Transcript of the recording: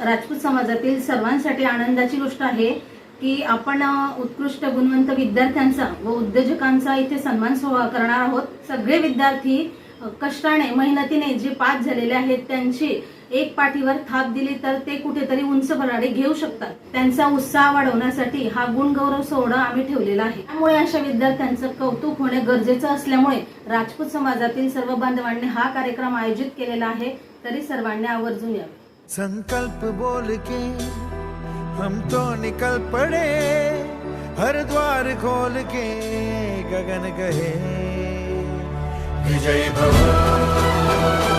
राजपूत समाजातील सर्वांसाठी आनंदाची गोष्ट आहे की आपण उत्कृष्ट गुणवंत विद्यार्थ्यांचा व उद्योजकांचा इथे सन्मान सोहळा करणार आहोत। सगळे विद्यार्थी कष्टाने मेहनतीने जे पास झालेले आहेत त्यांची एक पाठीवर थाप दिली तर ते कुठेतरी उंच भरारी घेऊ शकतात। त्यांचा उत्साह वाढवण्यासाठी हा गुणगौरव सोहळा आम्ही ठेवलेला आहे। त्यामुळे अशा विद्यार्थ्यांचं कौतुक होणे गरजेचं असल्यामुळे राजपूत समाजातील सर्व बांधवांनी हा कार्यक्रम आयोजित केलेला आहे। तरी सर्वांनी आवर्जून यावे। संकल्प बोल के हम तो निकल पड़े, हर द्वार खोल के गगन गहे विजय भव।